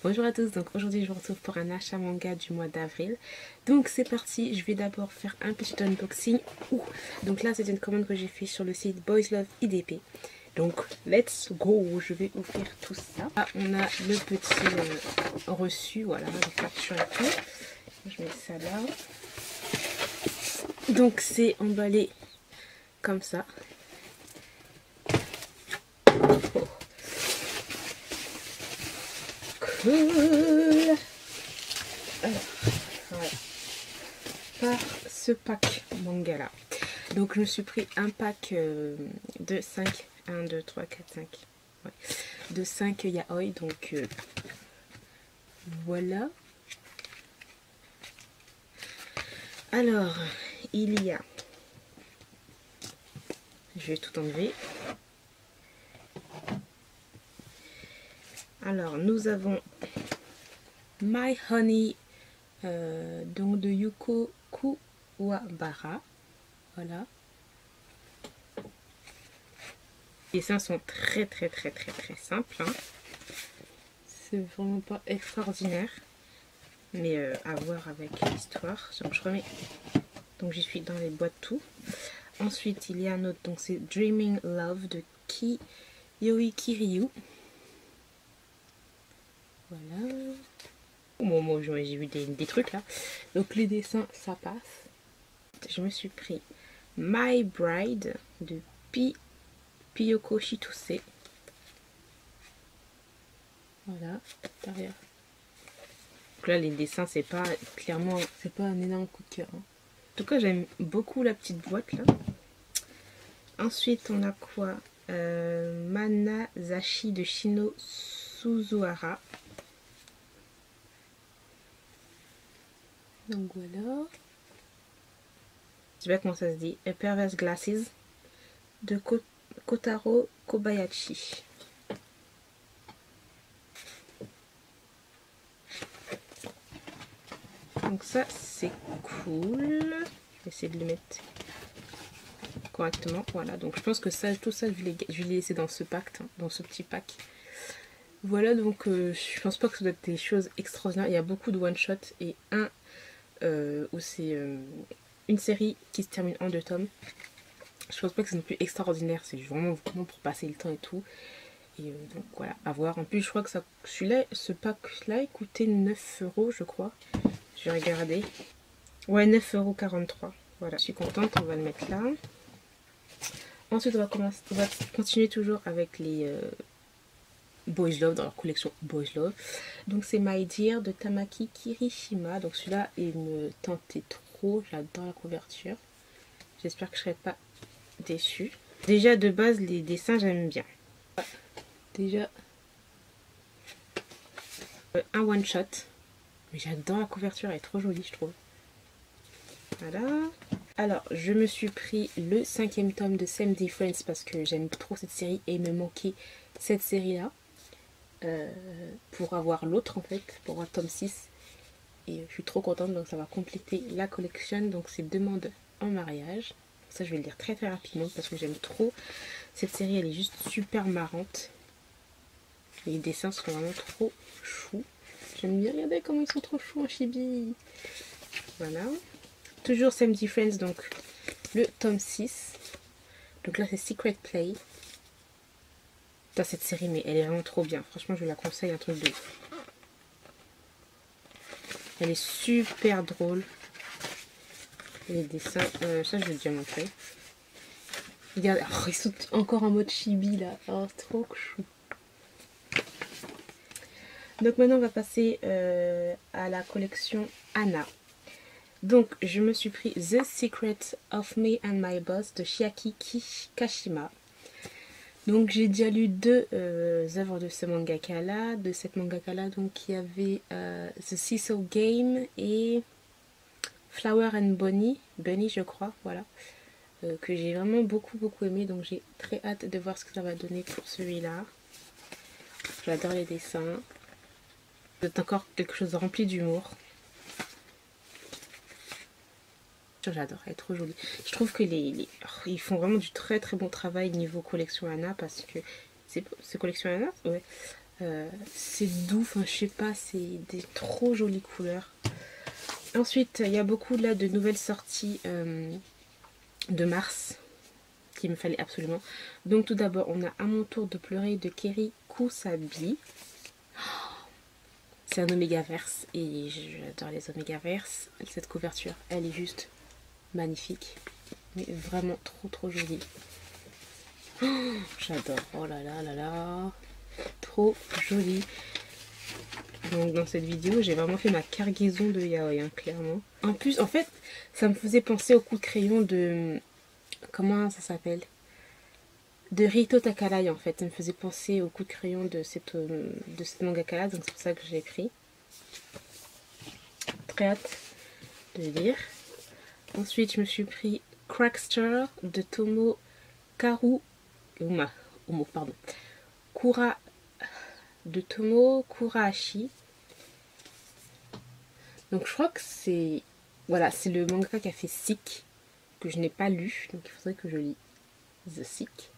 Bonjour à tous, donc aujourd'hui je vous retrouve pour un achat manga du mois d'avril. Donc c'est parti, je vais d'abord faire un petit unboxing. Donc là c'est une commande que j'ai fait sur le site Boys Love IDP. Donc let's go, je vais ouvrir tout ça. Là on a le petit reçu, voilà, les factures et tout. Je mets ça là. Donc c'est emballé comme ça. Cool. Alors, voilà. Par ce pack manga là. Donc je me suis pris un pack de 5. 1, 2, 3, 4, 5. Ouais. De 5 yaoi. Donc voilà. Alors, il y a... Je vais tout enlever. Alors, nous avons My Honey, donc de Yuko Kuwabara. Voilà. Les dessins sont très simples. Hein. C'est vraiment pas extraordinaire. Mais à voir avec l'histoire. Donc je remets. Donc j'y suis dans les boîtes tout. Ensuite, il y a un autre. Donc c'est Dreaming Love de Yoi Kiryu. Voilà. Bon, j'ai vu des trucs là. Donc les dessins, ça passe. Je me suis pris My Bride de Piyoko Shitose. Voilà, derrière. Donc là, les dessins, c'est pas clairement, c'est pas un énorme coup de cœur. Hein. En tout cas, j'aime beaucoup la petite boîte là. Ensuite, on a quoi Manazashi de Shino Suzuhara. Donc voilà. Je sais pas comment ça se dit. A Perverse Glasses de Kotaro Kobayashi. Donc ça c'est cool. Je vais essayer de le mettre correctement. Voilà, donc je pense que ça, tout ça je vais les laisser dans ce pack, hein, dans ce petit pack. Voilà, donc je pense pas que ce doit être des choses extraordinaires. Il y a beaucoup de one shot et un où c'est une série qui se termine en 2 tomes. Je pense pas que c'est non plus extraordinaire, c'est vraiment pour passer le temps et tout. Et donc voilà, à voir. En plus, je crois que celui-là, ce pack-là, il coûtait 9 € je crois. Je vais regarder. Ouais, 9,43 €. Voilà, je suis contente, on va le mettre là. Ensuite, on va continuer toujours avec les Boys Love, dans leur collection Boys Love. Donc c'est My Dear de Tamaki Kirishima. Donc celui-là, il me tentait trop. J'adore la couverture. J'espère que je ne serai pas déçue. Déjà, de base, les dessins, j'aime bien. Déjà, un one-shot. Mais j'adore la couverture, elle est trop jolie, je trouve. Voilà. Alors, je me suis pris le 5e tome de Same Difference parce que j'aime trop cette série et il me manquait cette série-là. Pour avoir l'autre en fait, pour avoir tome 6. Et je suis trop contente, donc ça va compléter la collection. Donc c'est Demande en mariage. Ça, je vais le lire très rapidement parce que j'aime trop cette série, elle est juste super marrante. Les dessins sont vraiment trop choux. J'aime bien, regarder comment ils sont trop choux en chibi. Voilà. Toujours Same Difference, donc le tome 6. Donc là, c'est Secret Play. Dans cette série, mais elle est vraiment trop bien. Franchement, je la conseille, un truc de ouf. Elle est super drôle. Les dessins, ça, je l'ai déjà montré. Regarde, oh, ils sont encore en mode chibi là. Oh, trop chou. Donc maintenant, on va passer à la collection Anna. Donc, je me suis pris The Secret of Me and My Boss de Chiaki Kashima. Donc, j'ai déjà lu 2 œuvres de ce mangaka là, de cette mangaka là. Donc, il y avait The Seesaw Game et Flower and Bunny, je crois, voilà. Que j'ai vraiment beaucoup aimé. Donc, j'ai très hâte de voir ce que ça va donner pour celui-là. J'adore les dessins. C'est encore quelque chose de rempli d'humour. J'adore, elle est trop jolie. Je trouve que ils font vraiment du très bon travail niveau collection Anna parce que c'est collection Anna, ouais. C'est doux, enfin je sais pas, c'est des trop jolies couleurs. Ensuite, il y a beaucoup là de nouvelles sorties de mars qu'il me fallait absolument. Donc tout d'abord, on a À mon tour de pleurer de Keri Kusabi. C'est un Omega Verse et j'adore les Omega Verse. Cette couverture, elle est juste magnifique. Mais vraiment trop jolie. Oh, j'adore. Oh là là là là. Trop jolie. Donc dans cette vidéo, j'ai vraiment fait ma cargaison de yaoi, hein, clairement. En plus, en fait, ça me faisait penser au coup de crayon de... Comment ça s'appelle? De Rito Takalai, en fait. Ça me faisait penser au coup de crayon de cette mangaka-là, donc c'est pour ça que j'ai pris. Très hâte de lire. Ensuite, je me suis pris Crackster de Tomo Karu... pardon. Kura... de Tomo Kurahashi. Donc je crois que c'est... Voilà, c'est le mangaka qui a fait Sick, que je n'ai pas lu, donc il faudrait que je lis The Sick.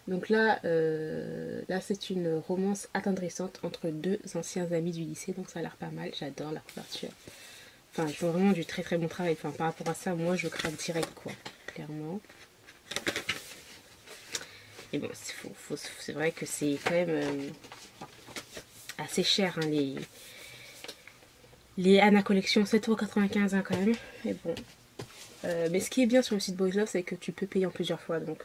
Donc là, là c'est une romance attendrissante entre deux anciens amis du lycée, donc ça a l'air pas mal, j'adore la couverture. Enfin, ils font vraiment du très bon travail, enfin par rapport à ça, moi je craque direct quoi, clairement. Et bon, c'est vrai que c'est quand même assez cher, hein, les Anna Collection, 7,95 € hein, quand même. Mais bon. Mais ce qui est bien sur le site Boys Love, c'est que tu peux payer en plusieurs fois. Donc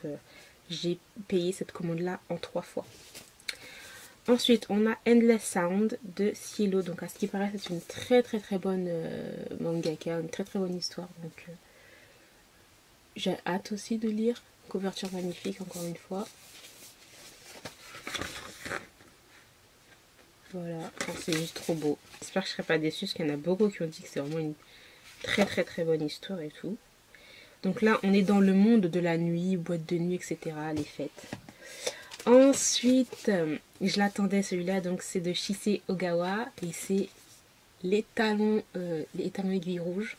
j'ai payé cette commande-là en 3 fois. Ensuite, on a Endless Sound de Cielo. Donc à ce qui paraît, c'est une très bonne mangaka, une très bonne histoire. Donc j'ai hâte aussi de lire. Couverture magnifique, encore une fois. Voilà, c'est juste trop beau. J'espère que je ne serai pas déçue, parce qu'il y en a beaucoup qui ont dit que c'est vraiment une très bonne histoire et tout. Donc là, on est dans le monde de la nuit, boîte de nuit, etc. Les fêtes. Ensuite, je l'attendais celui-là, donc c'est de Shisei Ogawa. Et c'est les talons aiguilles rouges.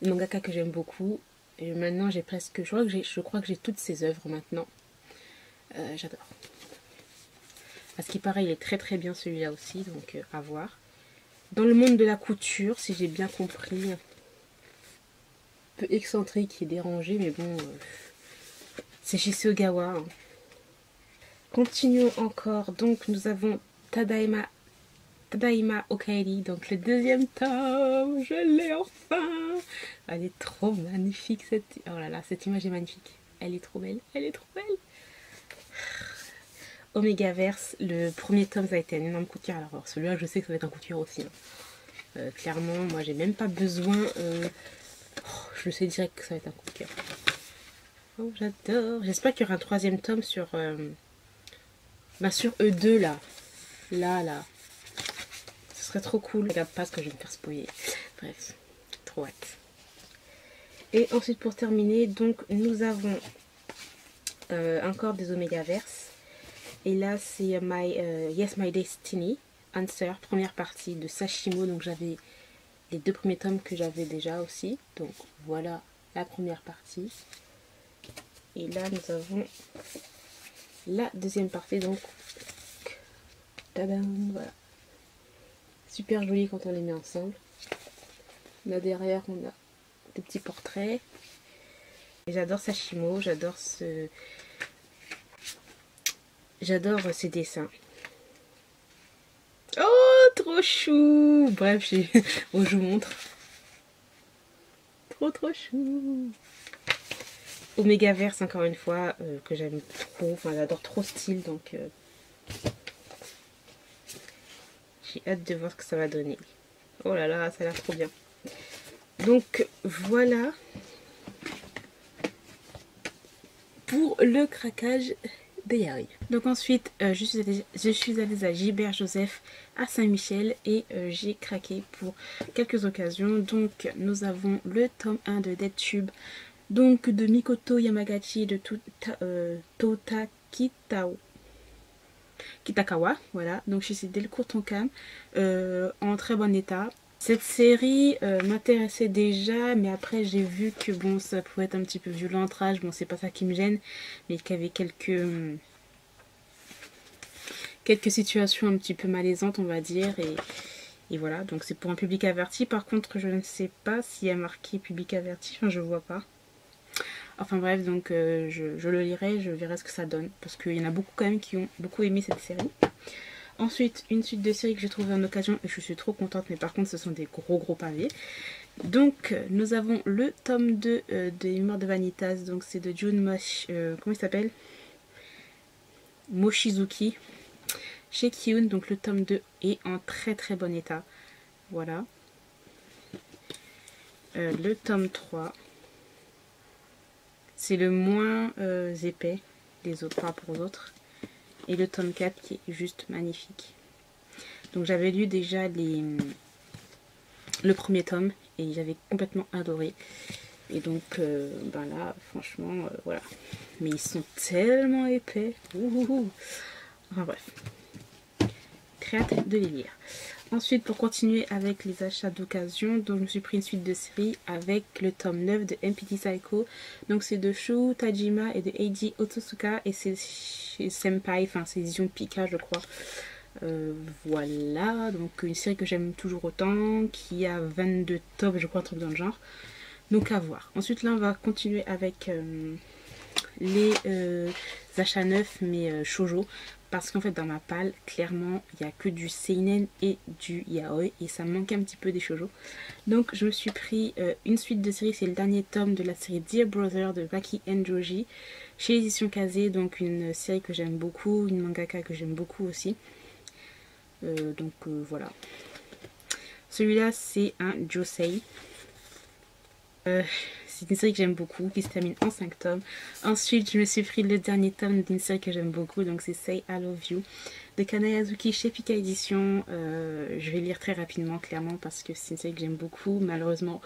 Le mangaka que j'aime beaucoup. Et maintenant, j'ai presque... Je crois que j'ai toutes ses œuvres maintenant. J'adore. À ce qui paraît, il est très bien celui-là aussi, donc à voir. Dans le monde de la couture, si j'ai bien compris, un peu excentrique et dérangé, mais bon, c'est Shisei Ogawa. Hein. Continuons encore, donc nous avons Tadaima Okaeri, donc le deuxième tome, je l'ai enfin. Elle est trop magnifique cette... Oh là là, cette image est magnifique. Elle est trop belle, elle est trop belle. Omega Verse, le premier tome ça a été un énorme coup de cœur. Alors celui-là je sais que ça va être un coup de cœur aussi. Hein. Clairement, moi j'ai même pas besoin. Je le sais direct que ça va être un coup de cœur. Oh j'adore. J'espère qu'il y aura un troisième tome sur sur E2 là. Là. Ce serait trop cool. Je regarde pas ce que je vais me faire spoiler. Bref, trop hâte. Et ensuite pour terminer, donc nous avons encore des Omega Verse. Et là, c'est Yes My Destiny, Answer, première partie de Sashimo. Donc j'avais les 2 premiers tomes que j'avais déjà aussi. Donc voilà la première partie. Et là, nous avons la deuxième partie. Donc, tadam, voilà. Super joli quand on les met ensemble. Là derrière, on a des petits portraits. Et j'adore Sashimo, j'adore ses dessins. Oh, trop chou. Bref, bon, je vous montre. Trop chou. Omega Verse, encore une fois, que j'aime trop. Enfin, j'adore trop ce style, donc... j'ai hâte de voir ce que ça va donner. Oh là là, ça a l'air trop bien. Donc, voilà. Pour le craquage des yaoi. Donc ensuite, je suis allée à Gilbert Joseph à Saint-Michel et j'ai craqué pour quelques occasions. Donc nous avons le tome 1 de Dead Tube, donc de Mikoto Yamagaki de Tota Kitakawa, voilà. Donc chez Delcourt Tonkam, en très bon état. Cette série m'intéressait déjà, mais après j'ai vu que bon, ça pouvait être un petit peu violent, trash, bon c'est pas ça qui me gêne, mais qu'il y avait quelques quelques situations un petit peu malaisantes, on va dire. Et voilà, donc c'est pour un public averti. Par contre, je ne sais pas s'il y a marqué public averti. Enfin, je vois pas. Enfin bref, donc je le lirai, je verrai ce que ça donne. Parce qu'il y en a beaucoup quand même qui ont beaucoup aimé cette série. Ensuite, une suite de séries que j'ai trouvée en occasion et je suis trop contente, mais par contre ce sont des gros pavés. Donc nous avons le tome 2 de Humeur de Vanitas, donc c'est de Jun Mosh, comment il s'appelle, Mochizuki, chez Kiun, donc le tome 2 est en très bon état. Voilà. Le tome 3, c'est le moins épais des autres par rapport aux autres. Et le tome 4 qui est juste magnifique. Donc j'avais lu déjà le premier tome et j'avais complètement adoré. Et donc ben là franchement voilà. Mais ils sont tellement épais. Ouh. Enfin bref. Très hâte de les lire. Ensuite, pour continuer avec les achats d'occasion, donc je me suis pris une suite de séries avec le tome 9 de MPT Psycho. Donc c'est de Shu Tajima et de Eiji Otsuka et c'est chez Senpai, enfin c'est édition Pika je crois. Voilà, donc une série que j'aime toujours autant, qui a 22 tomes je crois, un truc dans le genre. Donc à voir. Ensuite là on va continuer avec les achats neufs mais shoujo. Parce qu'en fait dans ma palle, clairement, il n'y a que du seinen et du yaoi. Et ça me manque un petit peu des shoujo. Donc je me suis pris une suite de séries. C'est le dernier tome de la série Dear Brother de Baki Joji. Chez l'édition Kazé. Donc une série que j'aime beaucoup. Une mangaka que j'aime beaucoup aussi. Voilà. Celui-là c'est un Josei. C'est une série que j'aime beaucoup, qui se termine en 5 tomes. Ensuite, je me suis pris le dernier tome d'une série que j'aime beaucoup, donc c'est Say I Love You de Kanayazuki chez Pika Édition. Je vais lire très rapidement, clairement, parce que c'est une série que j'aime beaucoup. Malheureusement,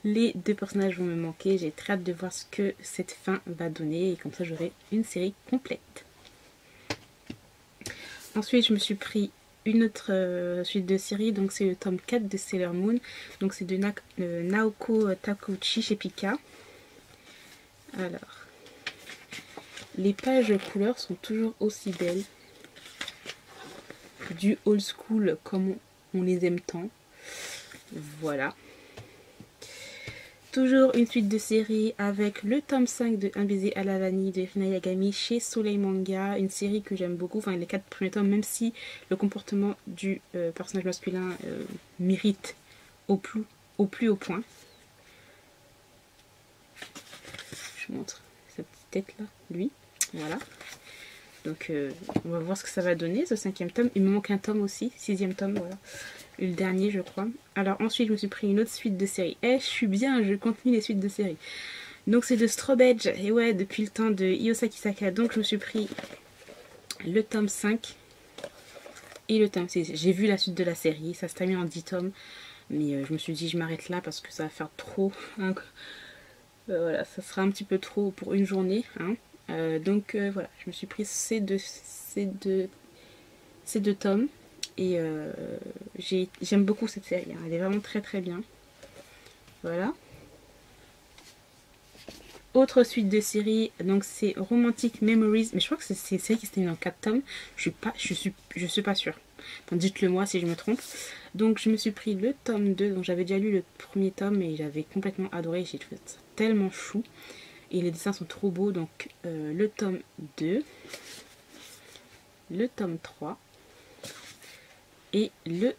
les deux personnages vont me manquer. J'ai très hâte de voir ce que cette fin va donner, et comme ça, j'aurai une série complète. Ensuite, je me suis pris une autre suite de séries, donc c'est le tome 4 de Sailor Moon, donc c'est de Naoko Takeuchi chez Pika. Alors, les pages couleurs sont toujours aussi belles, du old school comme on les aime tant. Voilà. Toujours une suite de séries avec le tome 5 de Un baiser à la vanille de Rina Yagami chez Soleil Manga, une série que j'aime beaucoup, enfin les 4 premiers tomes, même si le comportement du personnage masculin mérite au plus haut point. Je montre sa petite tête là, lui, voilà. Donc on va voir ce que ça va donner, ce 5e tome. Il me manque un tome aussi, 6e tome, voilà. Le dernier je crois. Alors ensuite je me suis pris une autre suite de séries. Je suis bien, je continue les suites de séries. Donc c'est de Strawbedge, et ouais, depuis le temps de Iyosaki Saka. Donc je me suis pris le tome 5 et le tome 6. J'ai vu la suite de la série, ça se termine en 10 tomes. Mais je me suis dit je m'arrête là parce que ça va faire trop. Hein. Voilà, ça sera un petit peu trop pour une journée. Hein. Voilà, je me suis pris ces deux tomes. Et j'aime beaucoup cette série, hein. Elle est vraiment très bien. Voilà. Autre suite de série, donc c'est Romantic Memories, mais je crois que c'est une série qui se termine en 4 tomes. Je suis pas sûre. Enfin, dites-le moi si je me trompe. Donc je me suis pris le tome 2, donc j'avais déjà lu le premier tome et j'avais complètement adoré, j'ai trouvé ça tellement chou. Et les dessins sont trop beaux, donc le tome 2, le tome 3 et le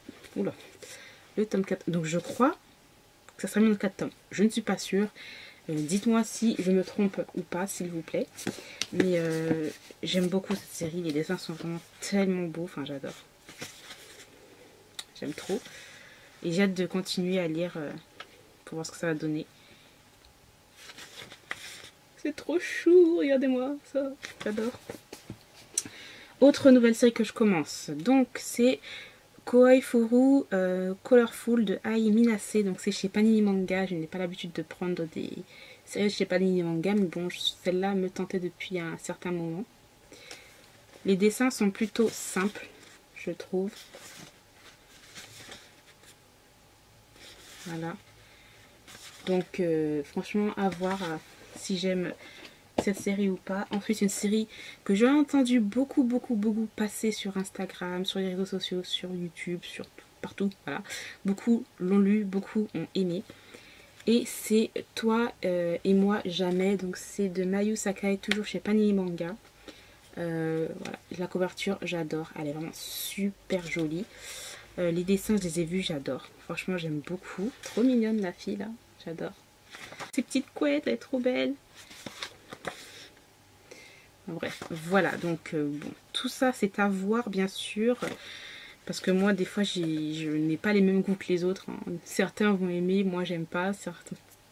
tome 4. Donc je crois que ça sera mis en 4 tomes. Je ne suis pas sûre. Dites-moi si je me trompe ou pas, s'il vous plaît. Mais j'aime beaucoup cette série. Les dessins sont vraiment tellement beaux. Enfin, j'adore. J'aime trop. Et j'ai hâte de continuer à lire pour voir ce que ça va donner. C'est trop chou. Regardez-moi ça. J'adore. Autre nouvelle série que je commence. Donc, c'est Kohaifuru Colorful de Ai Minase. Donc, c'est chez Panini Manga. Je n'ai pas l'habitude de prendre des séries chez Panini Manga. Mais bon, celle-là me tentait depuis un certain moment. Les dessins sont plutôt simples, je trouve. Voilà. Donc, franchement, à voir si j'aime cette série ou pas. Ensuite, une série que j'ai entendu beaucoup passer sur Instagram, sur les réseaux sociaux, sur YouTube, sur partout, voilà. Beaucoup l'ont lu, beaucoup ont aimé. Et c'est Toi et moi jamais, donc c'est de Mayu Sakai, toujours chez Panini Manga. Voilà, la couverture j'adore, elle est vraiment super jolie. Les dessins je les ai vus, j'adore, franchement j'aime beaucoup. Trop mignonne la fille là, j'adore. Ces petites couettes, elle est trop belle. Bref, voilà, donc bon, tout ça c'est à voir bien sûr. Parce que moi des fois je n'ai pas les mêmes goûts que les autres, hein. Certains vont aimer, moi j'aime pas.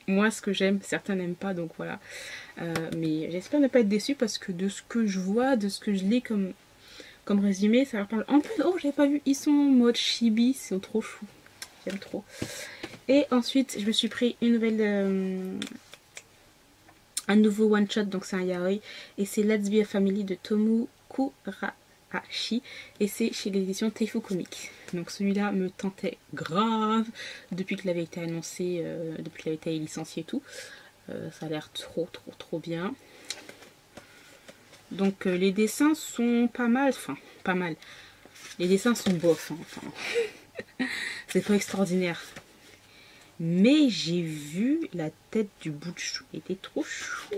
Moi ce que j'aime, certains n'aiment pas, donc voilà. Mais j'espère ne pas être déçue parce que de ce que je vois, de ce que je lis comme résumé, ça leur parle. En plus, oh j'avais pas vu, ils sont en mode chibi, ils sont trop chou. J'aime trop. Et ensuite je me suis pris une nouvelle... un nouveau one shot, donc c'est un yaoi. Et c'est Let's Be a Family de Tomu Kurahashi. Et c'est chez l'édition Teifu Comics. Donc celui-là me tentait grave depuis qu'il avait été annoncé, depuis qu'il avait été licencié et tout. Ça a l'air trop bien. Donc les dessins sont pas mal, enfin pas mal. Les dessins sont bof, hein, enfin c'est pas extraordinaire. Mais j'ai vu la tête du bout de chou, elle était trop chou.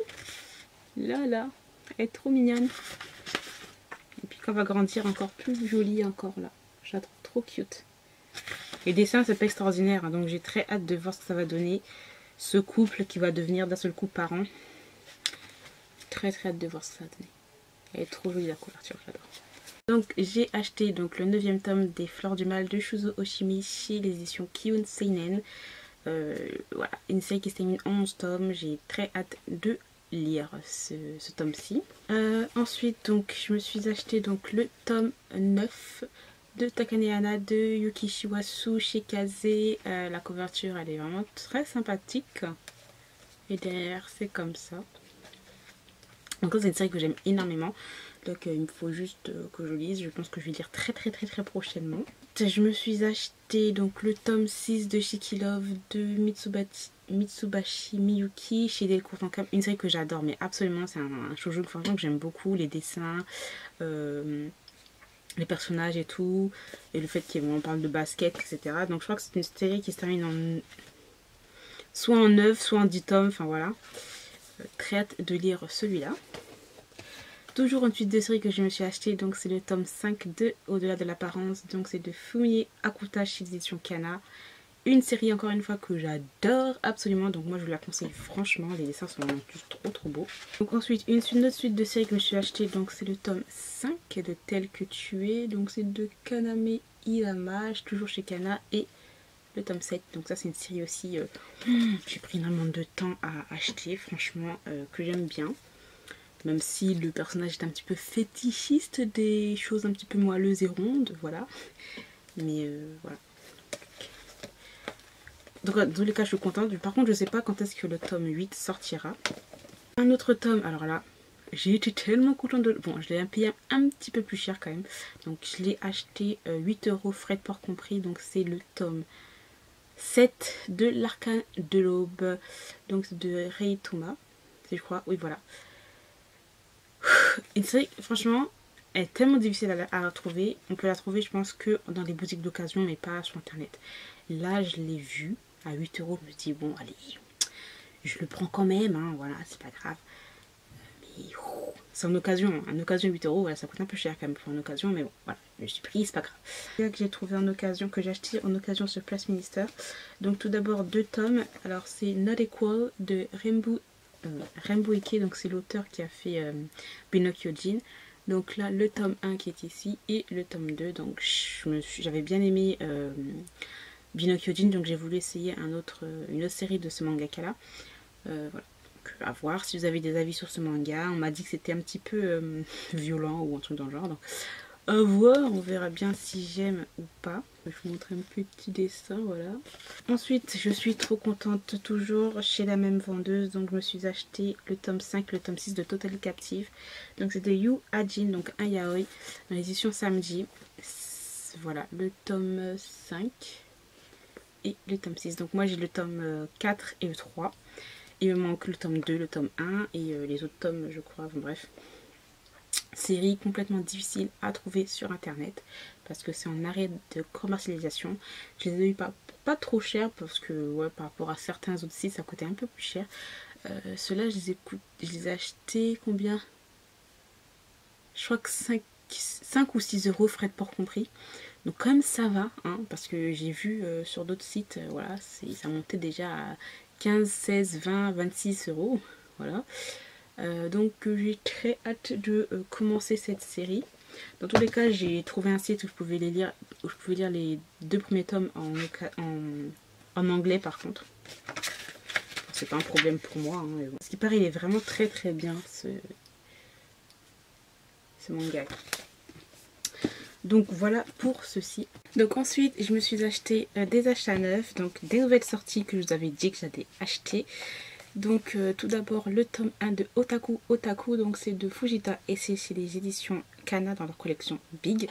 Là, elle est trop mignonne. Et puis quand elle va grandir, encore plus jolie encore là. Je la trouve trop cute. Les dessins c'est pas extraordinaire, hein, donc j'ai très hâte de voir ce que ça va donner. Ce couple qui va devenir d'un seul coup parent. Très hâte de voir ce que ça va donner. Elle est trop jolie la couverture, j'adore. Donc j'ai acheté donc le 9e tome des Fleurs du Mal de Shuzo Oshimi chez les éditions Kiyun Seinen. Voilà, une série qui se termine en 11 tomes. J'ai très hâte de lire ce tome-ci. Ensuite donc je me suis acheté donc le tome 9 de Takanehana de Yuki Shiwasu chez Kaze. La couverture elle est vraiment très sympathique. Et derrière c'est comme ça. Donc c'est une série que j'aime énormément. Donc il me faut juste que je lise. Je pense que je vais lire très prochainement. Je me suis acheté donc le tome 6 de Shiki Love de Mitsubashi Miyuki chez Delcourt Tonkam. Une série que j'adore, mais absolument, c'est un shoujo franchement que j'aime beaucoup. Les dessins, les personnages et tout. Et le fait qu'on parle de basket, etc. Donc je crois que c'est une série qui se termine en soit en 9, soit en 10 tomes. Enfin voilà. Très hâte de lire celui-là. Toujours une suite de série que je me suis acheté, donc c'est le tome 5 de Au-delà de l'apparence, donc c'est de Fumie Akuta chez l'édition Kana. Une série encore une fois que j'adore absolument, donc moi je vous la conseille franchement, les dessins sont juste trop beaux. Donc ensuite une autre suite de série que je me suis acheté, donc c'est le tome 5 de Tel que tu es, donc c'est de Kaname Irama, toujours chez Kana, et le tome 7, donc ça c'est une série aussi, j'ai pris énormément de temps à acheter, franchement, que j'aime bien. Même si le personnage est un petit peu fétichiste des choses un petit peu moelleuses et rondes, voilà. Mais voilà. Donc dans tous les cas je suis contente. Par contre je sais pas quand est-ce que le tome 8 sortira. Un autre tome, alors là, j'ai été tellement contente de... Bon, je l'ai payé un petit peu plus cher quand même. Donc je l'ai acheté 8 €, frais de port compris. Donc c'est le tome 7 de l'Arcane de l'Aube. Donc c'est de Rei Toma, si je crois. Oui voilà. Une série, franchement, elle est tellement difficile à retrouver. On peut la trouver, je pense, que dans des boutiques d'occasion, mais pas sur internet. Là, je l'ai vue à 8 €. Je me dis, bon, allez, je le prends quand même, hein, voilà, c'est pas grave. Mais c'est en occasion, en occasion 8 €, voilà, ça coûte un peu cher quand même pour une occasion, mais bon, voilà, je suis pris, c'est pas grave. C'est là que j'ai trouvé en occasion, que j'ai acheté en occasion sur Place Minister. Donc, tout d'abord, 2 tomes. Alors, c'est Not Equal de Rainbow Ike, donc c'est l'auteur qui a fait Binokyo-jin. Donc là le tome 1 qui est ici et le tome 2. Donc j'avais bien aimé Binokyo-jin, donc j'ai voulu essayer une autre série de ce mangaka là. Voilà. Donc, à voir si vous avez des avis sur ce manga. On m'a dit que c'était un petit peu violent ou un truc dans le genre. Donc à voir, on verra bien si j'aime ou pas. Je vais vous montrer un petit dessin, voilà. Ensuite, je suis trop contente, toujours chez la même vendeuse. Donc je me suis acheté le tome 5, le tome 6 de Totally Captive. Donc c'est de Yu Ajin, donc un yaoi, dans l'édition Samji. Voilà, le tome 5 et le tome 6. Donc moi j'ai le tome 4 et le 3. Il me manque le tome 2, le tome 1 et les autres tomes je crois, enfin, bref. Série complètement difficile à trouver sur internet parce que c'est en arrêt de commercialisation. Je les ai eu pas trop cher parce que ouais, par rapport à certains autres sites ça coûtait un peu plus cher. Ceux-là je les ai achetés combien? Je crois que 5 ou 6 euros, frais de port compris. Donc quand même ça va, hein, parce que j'ai vu sur d'autres sites, voilà, ça montait déjà à 15, 16, 20, 26 euros. Voilà. Donc j'ai très hâte de commencer cette série. Dans tous les cas, j'ai trouvé un site où je pouvais lire les 2 premiers tomes en anglais par contre. C'est pas un problème pour moi. Hein, mais bon. Ce qui paraît, il est vraiment très très bien ce manga. Donc voilà pour ceci. Donc ensuite, je me suis acheté des achats neufs, donc des nouvelles sorties que je vous avais dit que j'allais acheter. Donc tout d'abord le tome 1 de Otaku Otaku, donc c'est de Fujita et c'est chez les éditions Kana dans leur collection Big.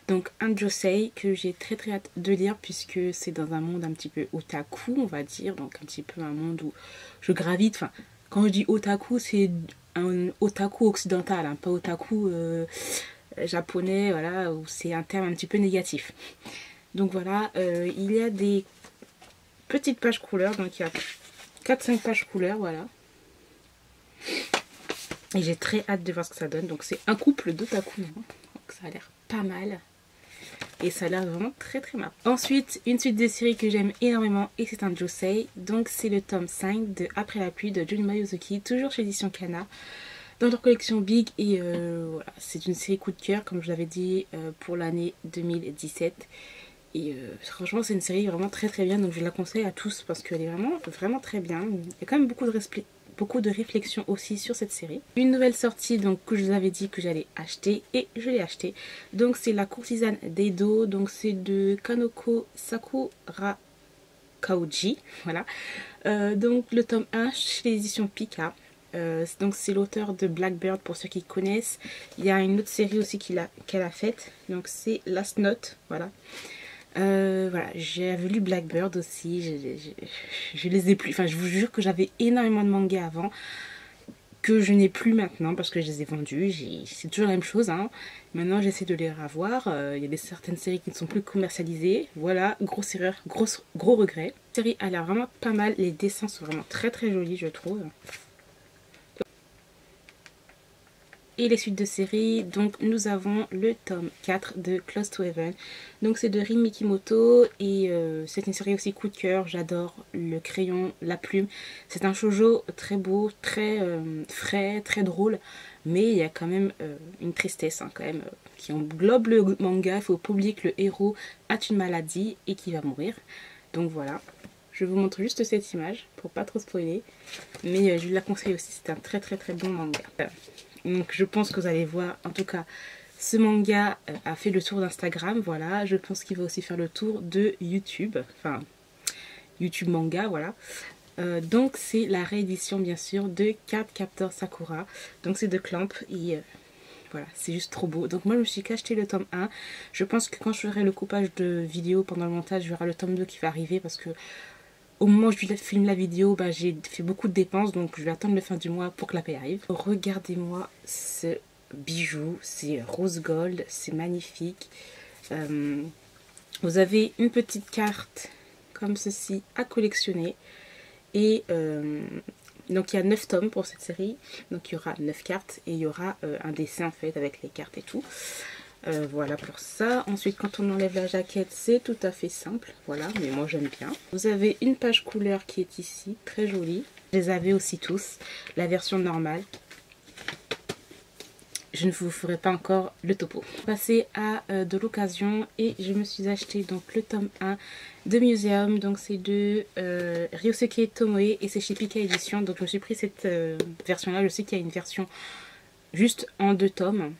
Donc un josei que j'ai très très hâte de lire puisque c'est dans un monde un petit peu otaku on va dire, donc un petit peu un monde où je gravite, enfin quand je dis otaku c'est un otaku occidental, hein, pas otaku japonais, voilà, où c'est un terme un petit peu négatif. Donc voilà, il y a des petites pages couleurs, donc il y a 4-5 pages couleurs, voilà. Et j'ai très hâte de voir ce que ça donne. Donc c'est un couple d'otaku, hein. Donc ça a l'air pas mal. Et ça a l'air vraiment très très marrant. Ensuite, une suite de séries que j'aime énormément et c'est un josei. Donc c'est le tome 5 de Après la pluie de Junma Yuzuki, toujours chez l'édition Kana, dans leur collection Big. Et voilà, c'est une série coup de cœur, comme je l'avais dit, pour l'année 2017. Et franchement c'est une série vraiment très très bien, donc je la conseille à tous parce qu'elle est vraiment très bien. Il y a quand même beaucoup de réflexion aussi sur cette série. Une nouvelle sortie donc que je vous avais dit que j'allais acheter et je l'ai acheté. Donc c'est La courtisane d'Edo, donc c'est de Kanoko Sakura Kaoji, voilà. Donc le tome 1 chez l'édition Pika. Donc c'est l'auteur de Blackbird pour ceux qui connaissent. Il y a une autre série aussi qu'elle a faite, donc c'est Last Note, voilà. Voilà, j'avais lu Blackbird aussi, je les ai plus, enfin je vous jure que j'avais énormément de mangas avant, que je n'ai plus maintenant parce que je les ai vendus, c'est toujours la même chose, hein. Maintenant j'essaie de les revoir, il y a certaines séries qui ne sont plus commercialisées, voilà, grosse erreur, gros regret. La série a l'air vraiment pas mal, les dessins sont vraiment très très jolis je trouve. Et les suites de séries, donc nous avons le tome 4 de Close to Heaven. Donc c'est de Rin Mikimoto et c'est une série aussi coup de cœur. J'adore le crayon, la plume. C'est un shoujo très beau, très frais, très drôle. Mais il y a quand même une tristesse hein, quand même, qui englobe le manga. Il faut pas oublier que le héros a une maladie et qu'il va mourir. Donc voilà. Je vous montre juste cette image pour pas trop spoiler. Mais je la conseille aussi, c'est un très très très bon manga. Donc je pense que vous allez voir, en tout cas, ce manga a fait le tour d'Instagram, voilà. Je pense qu'il va aussi faire le tour de YouTube, enfin, YouTube manga, voilà. Donc c'est la réédition, bien sûr, de Card Captor Sakura. Donc c'est de Clamp et voilà, c'est juste trop beau. Donc moi je me suis qu'acheté le tome 1. Je pense que quand je ferai le coupage de vidéo pendant le montage, il y aura le tome 2 qui va arriver parce que au moment où je filme la vidéo, bah, j'ai fait beaucoup de dépenses, donc je vais attendre la fin du mois pour que la paie arrive. Regardez-moi ce bijou, c'est rose gold, c'est magnifique. Vous avez une petite carte comme ceci à collectionner. Et donc il y a 9 tomes pour cette série, donc il y aura 9 cartes et il y aura un dessin en fait avec les cartes et tout. Voilà pour ça. Ensuite quand on enlève la jaquette c'est tout à fait simple, voilà, mais moi j'aime bien. Vous avez une page couleur qui est ici, très jolie. Je les avais aussi tous, la version normale. Je ne vous ferai pas encore le topo. Passer à de l'occasion et je me suis acheté donc le tome 1 de Museum, donc c'est de Ryosuke Tomoe et c'est chez Pika Édition. Donc je me suis pris cette version là, je sais qu'il y a une version juste en 2 tomes.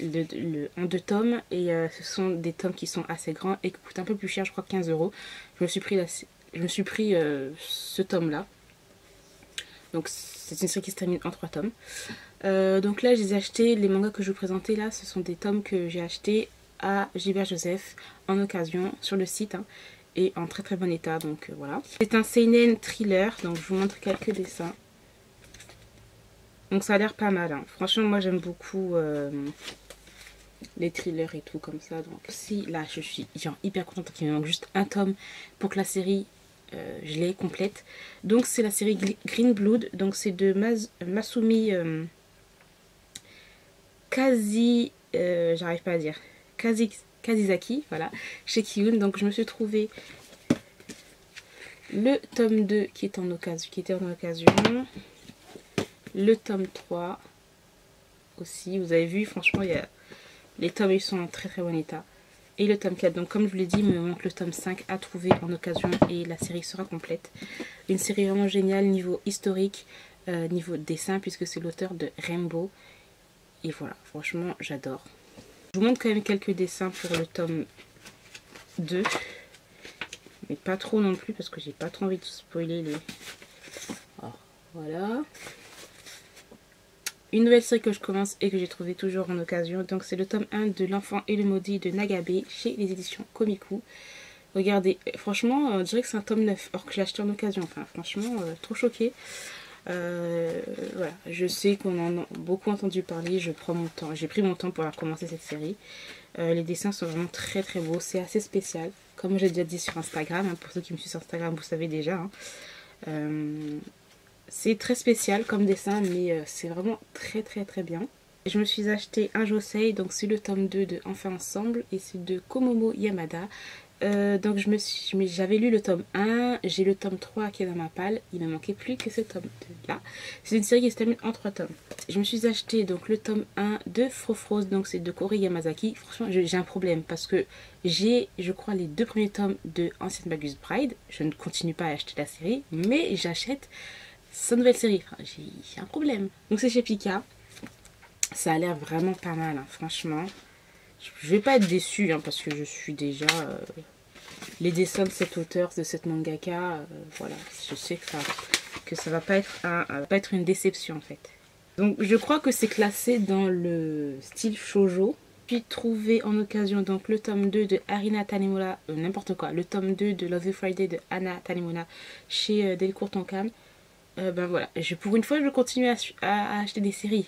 En 2 tomes et ce sont des tomes qui sont assez grands et qui coûtent un peu plus cher, je crois 15 €. Je me suis pris ce tome là, donc c'est une série qui se termine en 3 tomes. Donc là je les ai achetés, les mangas que je vous présentais là ce sont des tomes que j'ai achetés à Gilbert Joseph en occasion sur le site hein, et en très très bon état, donc voilà. C'est un seinen thriller, donc je vous montre quelques dessins. Donc ça a l'air pas mal, hein. Franchement moi j'aime beaucoup les thrillers et tout comme ça. Donc si là je suis genre hyper contente qu'il me manque juste un tome pour que la série je l'ai complète. Donc c'est la série Green Blood, donc c'est de Masumi j'arrive pas à dire, Kazizaki, voilà, chez Kiyun. Donc je me suis trouvé le tome 2 qui était en occasion, le tome 3 aussi, vous avez vu, franchement les tomes ils sont en très très bon état, et le tome 4. Donc comme je vous l'ai dit, il me manque le tome 5 à trouver en occasion et la série sera complète. Une série vraiment géniale niveau historique, niveau dessin, puisque c'est l'auteur de Rainbow. Et voilà, franchement j'adore. Je vous montre quand même quelques dessins pour le tome 2. Mais pas trop non plus parce que j'ai pas trop envie de spoiler les... Alors, voilà. Une nouvelle série que je commence et que j'ai trouvé toujours en occasion. Donc c'est le tome 1 de L'Enfant et le Maudit de Nagabe chez les éditions Komiku. Regardez, franchement, on dirait que c'est un tome 9 or que je l'ai acheté en occasion. Enfin, franchement, trop choquée. Voilà, je sais qu'on en a beaucoup entendu parler, je prends mon temps, j'ai pris mon temps pour commencer cette série. Les dessins sont vraiment très très beaux, c'est assez spécial, comme j'ai déjà dit sur Instagram, hein, pour ceux qui me suivent sur Instagram vous savez déjà, hein. C'est très spécial comme dessin, mais c'est vraiment très très très bien. Je me suis acheté un Josei, donc c'est le tome 2 de Enfin Ensemble, et c'est de Komomo Yamada. Donc j'avais lu le tome 1, j'ai le tome 3 qui est dans ma palle, il ne me manquait plus que ce tome 2 là. C'est une série qui se termine en 3 tomes. Je me suis acheté donc le tome 1 de Frofrose, donc c'est de Kori Yamazaki. Franchement j'ai un problème parce que j'ai je crois les 2 premiers tomes de Ancient Magus Bride. Je ne continue pas à acheter la série, mais j'achète sa nouvelle série. Enfin, j'ai un problème. Donc c'est chez Pika, ça a l'air vraiment pas mal, hein, franchement. Je vais pas être déçue, hein, parce que je suis déjà... les dessins de cet auteur, de cette mangaka, voilà, je sais que ça va pas être une déception en fait. Donc je crois que c'est classé dans le style shoujo. Puis trouvé en occasion donc le tome 2 de Harina Tanimura, n'importe quoi, le tome 2 de Love Friday de Anna Tanimura chez Delcourt Tonkam. Ben voilà, pour une fois je continue à acheter des séries.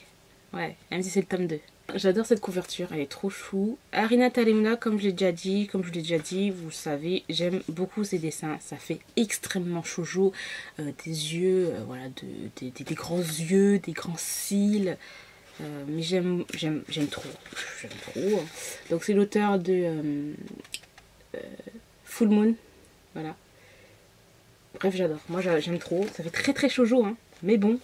Ouais, même si c'est le tome 2. J'adore cette couverture, elle est trop chou. Harina Tanimura, comme je vous l'ai déjà dit, vous savez, j'aime beaucoup ses dessins. Ça fait extrêmement shoujo, des yeux, voilà, des grands yeux, des grands cils. Mais j'aime trop. J'aime trop. Donc c'est l'auteur de Full Moon, voilà. Bref, j'adore. Moi, j'aime trop. Ça fait très très shoujo, hein. Mais bon,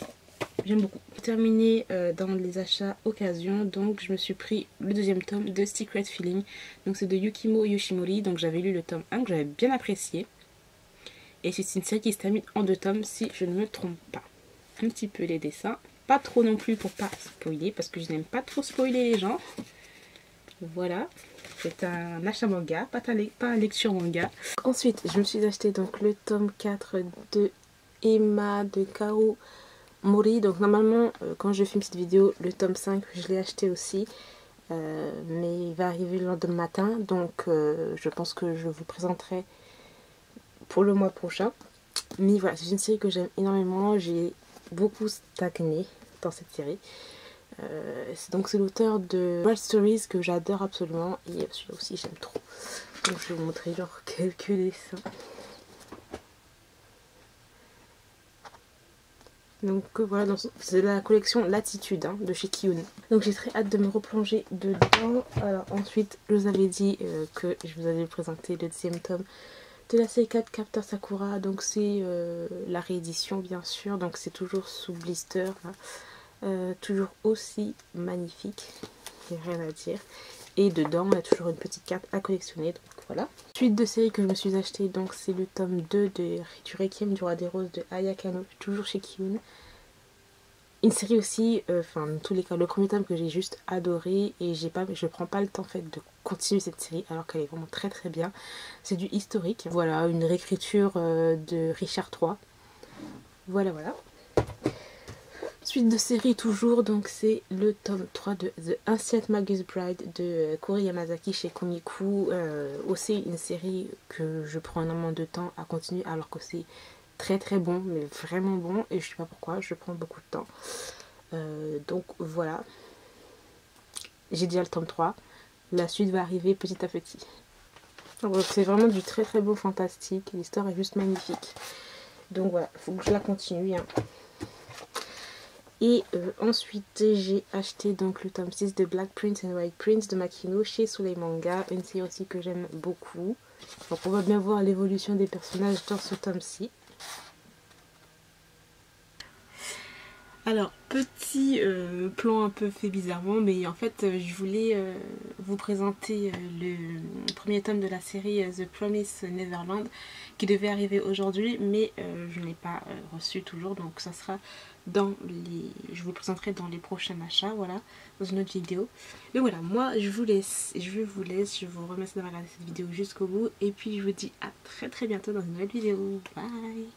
j'aime beaucoup. Terminé dans les achats occasion, donc je me suis pris le deuxième tome de Secret Feeling. Donc c'est de Yukimo Yoshimori. Donc j'avais lu le tome 1 que j'avais bien apprécié. Et c'est une série qui se termine en 2 tomes si je ne me trompe pas. Un petit peu les dessins. Pas trop non plus pour pas spoiler parce que je n'aime pas trop spoiler les gens. Voilà. C'est un achat manga, pas un lecture manga. Ensuite, je me suis acheté donc le tome 4 de Emma de Kao Mori. Donc normalement, quand je filme cette vidéo, le tome 5, je l'ai acheté aussi. Mais il va arriver le lendemain matin. Donc je pense que je vous présenterai pour le mois prochain. Mais voilà, c'est une série que j'aime énormément. J'ai beaucoup stagné dans cette série. Donc c'est l'auteur de Wild Stories que j'adore absolument. Et celui-là aussi j'aime trop. Donc je vais vous montrer genre quelques dessins. Donc voilà, c'est la collection Latitude, hein, de chez Kiyun. Donc j'ai très hâte de me replonger dedans. Alors ensuite, je vous avais dit que je vous avais présenté le 2e tome de la série 4 Capteur Sakura. Donc c'est la réédition bien sûr. Donc c'est toujours sous blister, hein. Toujours aussi magnifique, il n'y a rien à dire. Et dedans, il y a toujours une petite carte à collectionner. Donc voilà. Suite de série que je me suis acheté, donc c'est le tome 2 du Requiem du Roi des Roses de Ayakano, toujours chez Kiyun. Une série aussi, enfin dans tous les cas, le premier tome que j'ai juste adoré et je prends pas le temps en fait de continuer cette série alors qu'elle est vraiment très très bien. C'est du historique. Voilà, une réécriture de Richard III. Voilà, voilà. Suite de série toujours, donc c'est le tome 3 de The Ancient Magus Bride de Kori Yamazaki chez Komiku. Aussi une série que je prends énormément de temps à continuer alors que c'est très très bon, mais vraiment bon, et je sais pas pourquoi, je prends beaucoup de temps. Donc voilà, j'ai déjà le tome 3, la suite va arriver petit à petit. Donc c'est vraiment du très très beau fantastique, l'histoire est juste magnifique. Donc voilà, il faut que je la continue. Hein. Et ensuite j'ai acheté donc le tome 6 de Black Prince and White Prince de Makino chez Soleil Manga, une série aussi que j'aime beaucoup. Donc on va bien voir l'évolution des personnages dans ce tome-ci. Alors, petit plan un peu fait bizarrement, mais en fait je voulais vous présenter le premier tome de la série The Promised Neverland qui devait arriver aujourd'hui, mais je ne l'ai pas reçu toujours, donc ça sera dans les... je vous le présenterai dans les prochains achats, voilà, dans une autre vidéo. Mais voilà, moi je vous vous remercie d'avoir regardé cette vidéo jusqu'au bout, et puis je vous dis à très très bientôt dans une nouvelle vidéo, bye.